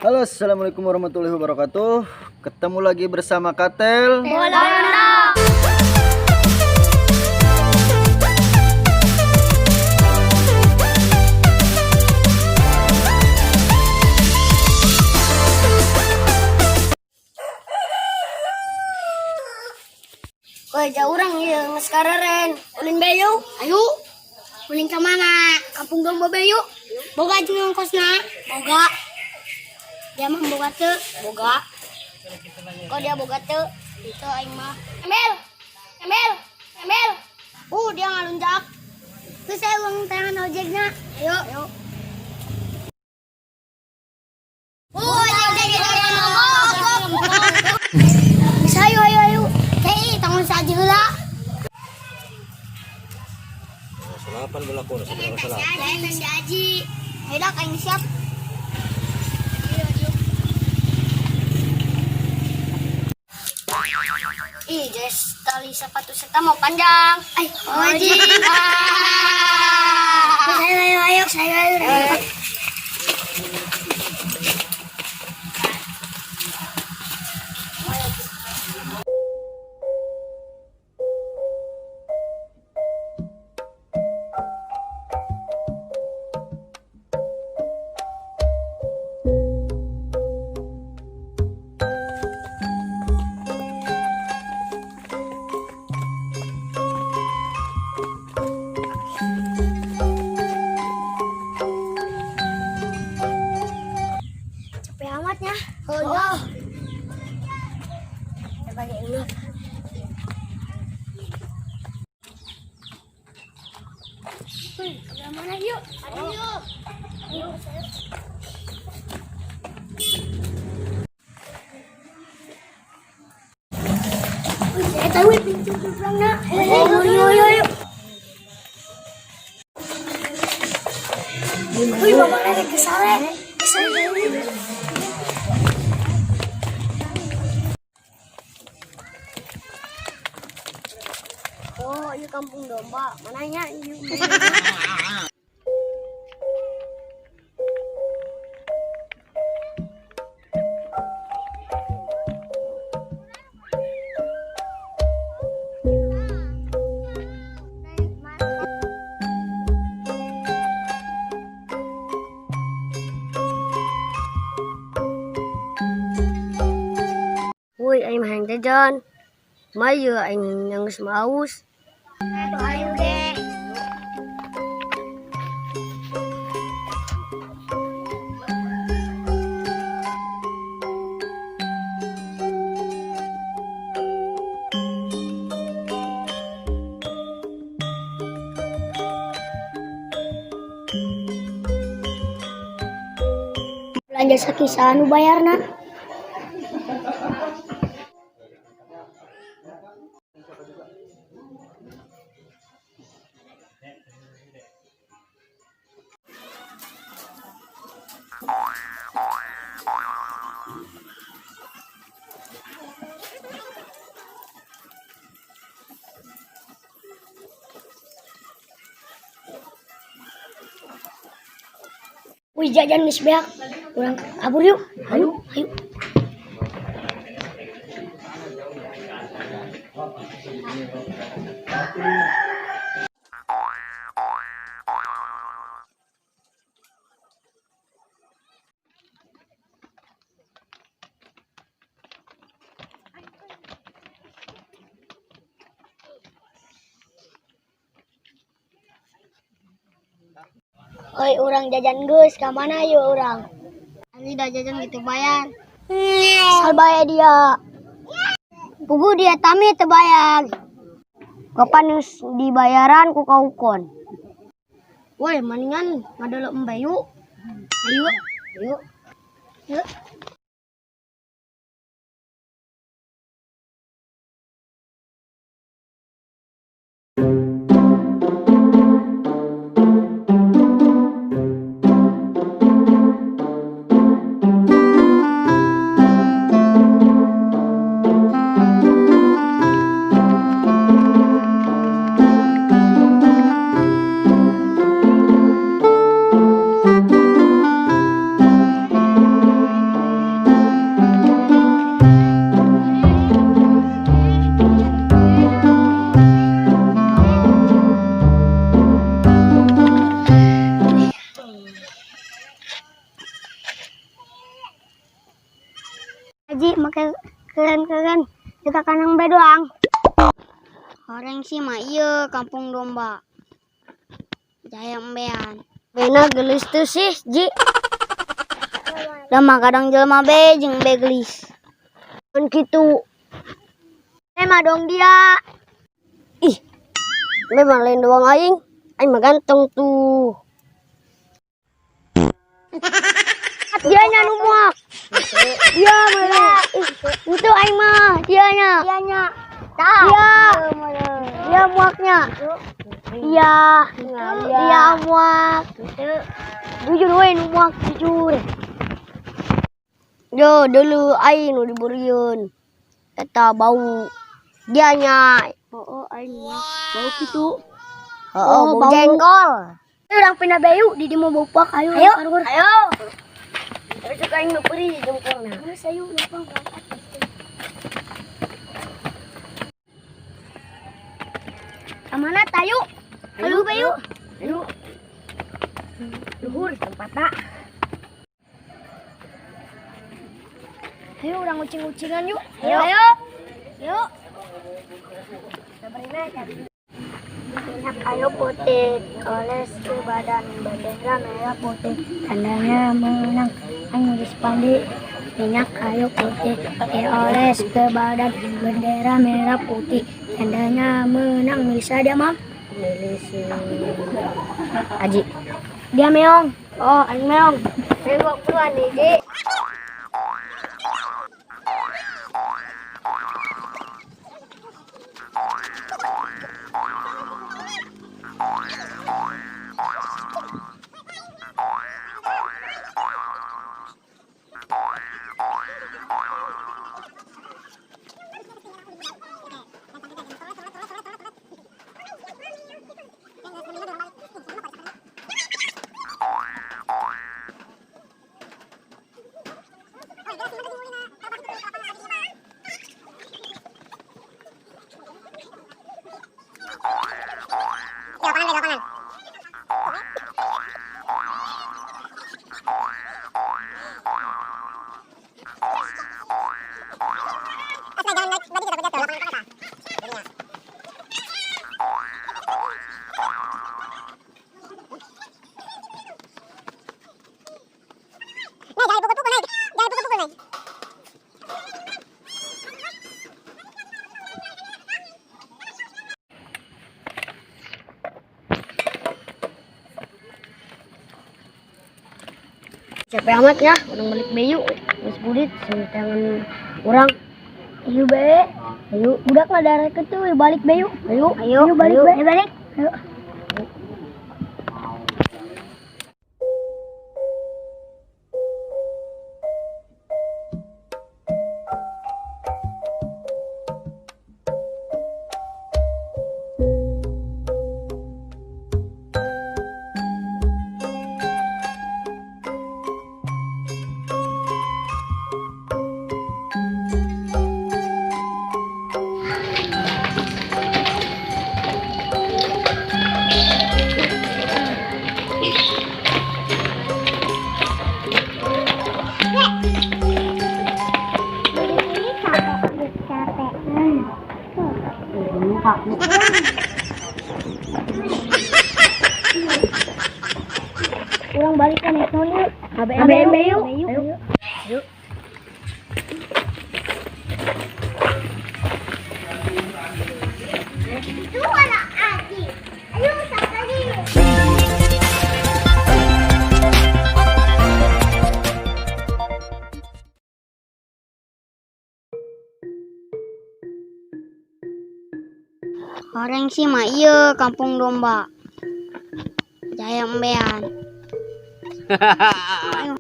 Halo, assalamualaikum warahmatullahi wabarakatuh. Ketemu lagi bersama Katel Bola Renang. Woi, jauh orang ya, ngeskareren. Ulin bayu, ayo. Ulin ke mana? Kampung Domba bayu. Boga jeung ongkosna. Boga. Dia mah boga teu? Boga. Kok dia boga teu? Itu aing mah. Emel. Dia ngalunjak. Terus saya uang tangan ojeknya. Ayo. Bisa ayo. Hei, tangan saja heula. Salapan berlaku salah. Saya si Aji. Ayo dah kain siap. Ih, guys, tali sepatu serta mau panjang. Aji. Ayo. Capek amatnya. Oh. Bagi dulu. Ke mana yuk? Ayo. Saya tahu pintu pulang nak. Ayo. Bapak lagi kesana. Oh, ini Kampung Domba. Mananya ini? Woi, aing main jajan. Mayu aing yang geus maus. Ayo deh. Belanja sakisan nu bayarna. Wih, jajan geus beak. Urang kabur yuk. Ayo. Oi, urang jajan geus, ka mana yuk urang? Ani dah jajan gitu bayar. Asal bayar dia. Pugu dia tami teu bayar. Kapan geus dibayaran ku kaukon. Woi, mendingan ngadolo embe yuk. Ayo. Yuk. Haji make keren-keren kita kanang bae doang. Orang sih mah iya kampung domba. Jaya embean. Bena gelis tuh sih, Ji. Lama kadang jelema be jeung be gelis. Mun kitu. Mah dong dia. Ih. Memang lain doang aing. Aing mah ganteng tuh. Dianya nu muak. Dia mana? Itu aing mah, dianya. Dia muaknya. Iya. Dia muak. Jujur we nu muak jujur. Yo dulu aing nu diburiun. Eta bau. Dianya. Oh, aing muak. Bau kitu. Oh, bau jengkol. Ayo urang pindah bayu di mau bau puak. Ayo. Tapi suka aing nu perih jengkolna. Terus ayo lapang berangkat. Kamana tayu? Ayo bayu. Ayo. Luhur tempatna. Ayo urang ucing-ucingan yuk. Ayo. Minyak kayu putih, oles ke badan, bendera merah putih, tandanya menang. Aing nulis pandi. Minyak kayu putih, oles ke badan, bendera merah putih, tandanya menang. Bisa dia mam? Milisi. Aji. Dia meong. Oh, aing meong. Saya gua keluar nih, Ji. Capek amat ya, orang balik bayu, mas budit, sama tangan orang. Ayo be, ayo, budak lah darah ketu, balik bayu, ayo balik. Ayo. Kurang balikan ya Tony. ABM yuk. Ayo. Itu anak Adi. Ayo sekali. Orang sih mah iya kampung domba. Jaya embean. Ayo.